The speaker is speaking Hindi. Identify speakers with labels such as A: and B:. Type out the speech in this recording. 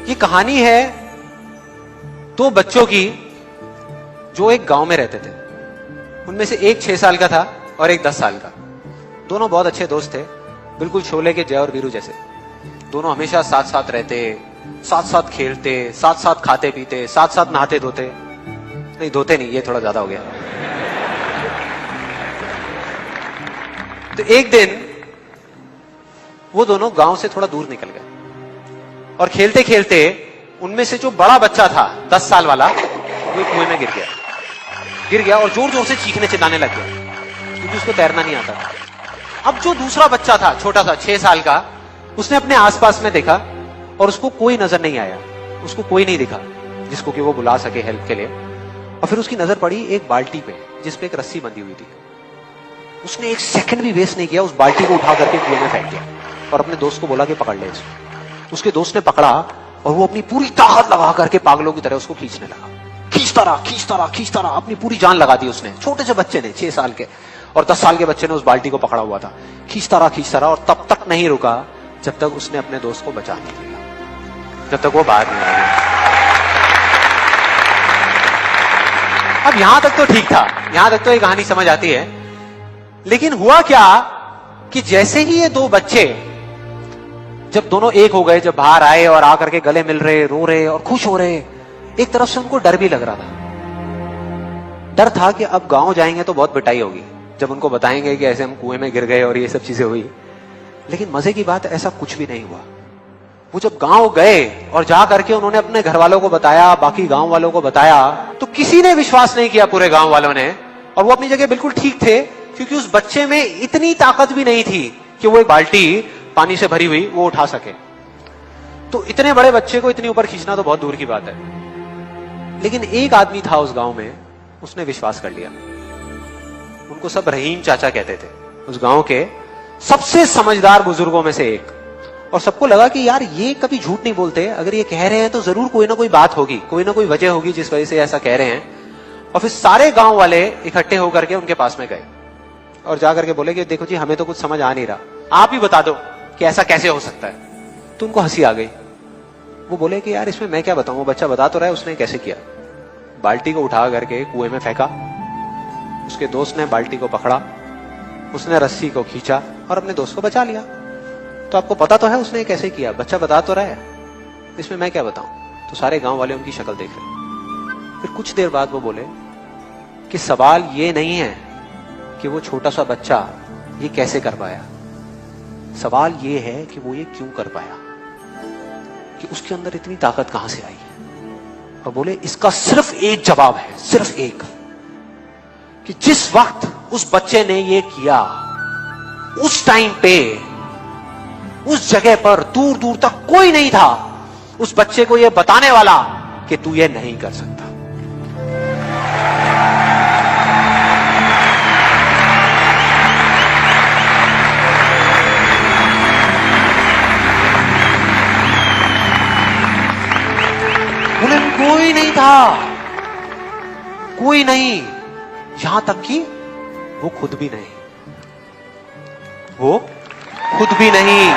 A: ये कहानी है दो बच्चों की जो एक गांव में रहते थे। उनमें से एक 6 साल का था और एक 10 साल का। दोनों बहुत अच्छे दोस्त थे, बिल्कुल शोले के जय और वीरू जैसे। दोनों हमेशा साथ साथ रहते, साथ साथ खेलते, साथ साथ खाते पीते, साथ साथ नहाते धोते। नहीं, धोते नहीं, ये थोड़ा ज्यादा हो गया। तो एक दिन वो दोनों गांव से थोड़ा दूर निकल गए और खेलते खेलते उनमें से जो बड़ा बच्चा था 10 साल वाला, वो कुएं में गिर गया और जोर जोर से चीखने चिल्लाने लग गया क्योंकि उसको तैरना नहीं आता था। अब जो दूसरा बच्चा था, छोटा सा 6 साल का, उसने अपने आसपास में देखा और उसको कोई नजर नहीं आया, उसको कोई नहीं दिखा जिसको कि वो बुला सके हेल्प के लिए। और फिर उसकी नजर पड़ी एक बाल्टी पे जिसपे एक रस्सी बंधी हुई थी। उसने एक सेकंड भी वेस्ट नहीं किया, उस बाल्टी को उठा करके कुएं में फेंक दिया और अपने दोस्त को बोला कि पकड़ ले इसको। उसके दोस्त ने पकड़ा और वो अपनी पूरी ताकत लगा करके पागलों की तरह उसको खींचने लगा। खींचता रहा, अपनी पूरी जान लगा दी उसने। छोटे से बच्चे ने, 6 साल के और 10 साल के बच्चे ने उस बाल्टी को पकड़ा हुआ था। खींचता रहा और तब तक नहीं रुका जब तक उसने अपने दोस्त को बचा नहीं लिया, जब तक वो बाहर नहीं आया। अब यहां तक तो ठीक था, यहां तक तो ये कहानी समझ आती है। लेकिन हुआ क्या कि जैसे ही ये दो बच्चे जब दोनों एक हो गए, जब बाहर आए और आकर के गले मिल रहे, रो रहे और खुश हो रहे, एक तरफ से उनको डर भी लग रहा था। डर था कि अब गांव जाएंगे तो बहुत पिटाई होगी जब उनको बताएंगे कि ऐसे हम कुएं में गिर गए और ये सब चीजें हुई। लेकिन मजे की बात, ऐसा कुछ भी नहीं हुआ। वो जब गांव गए और जा करके उन्होंने अपने घर वालों को बताया, बाकी गांव वालों को बताया, तो किसी ने विश्वास नहीं किया, पूरे गांव वालों ने। और वो अपनी जगह बिल्कुल ठीक थे क्योंकि उस बच्चे में इतनी ताकत भी नहीं थी कि वो एक बाल्टी पानी से भरी हुई वो उठा सके। तो इतने बड़े बच्चे को इतनी ऊपर खींचना तो बहुत दूर की बात है। लेकिन एक आदमी था उस गांव में, उसने विश्वास कर लिया। उनको सब रहीम चाचा कहते थे, उस गांव के सबसे समझदार बुजुर्गों में से एक। और सबको लगा कि यार ये कभी झूठ नहीं बोलते, अगर ये कह रहे हैं तो जरूर कोई ना कोई बात होगी, कोई ना कोई वजह होगी जिस वजह से ऐसा कह रहे हैं। और फिर सारे गांव वाले इकट्ठे होकर के उनके पास में गए और जाकर के बोले कि देखो जी, हमें तो कुछ समझ आ नहीं रहा, आप ही बता दो कि ऐसा कैसे हो सकता है। तो उनको हंसी आ गई। वो बोले कि यार इसमें मैं क्या बताऊं, वो बच्चा बता तो रहा है उसने कैसे किया। बाल्टी को उठा करके कुएं में फेंका, उसके दोस्त ने बाल्टी को पकड़ा, उसने रस्सी को खींचा और अपने दोस्त को बचा लिया। तो आपको पता तो है उसने कैसे किया, बच्चा बता तो रहा है, इसमें मैं क्या बताऊं। तो सारे गांव वाले उनकी शक्ल देख रहे। फिर कुछ देर बाद वो बोले कि सवाल ये नहीं है कि वो छोटा सा बच्चा ये कैसे कर पाया, सवाल ये है कि वो ये क्यों कर पाया, कि उसके अंदर इतनी ताकत कहां से आई। और बोले इसका सिर्फ एक जवाब है, सिर्फ एक, कि जिस वक्त उस बच्चे ने ये किया, उस टाइम पे उस जगह पर दूर दूर तक कोई नहीं था उस बच्चे को ये बताने वाला कि तू ये नहीं कर सकता। उन्हें कोई नहीं था, कोई नहीं, यहां तक कि वो खुद भी नहीं, वो खुद भी नहीं।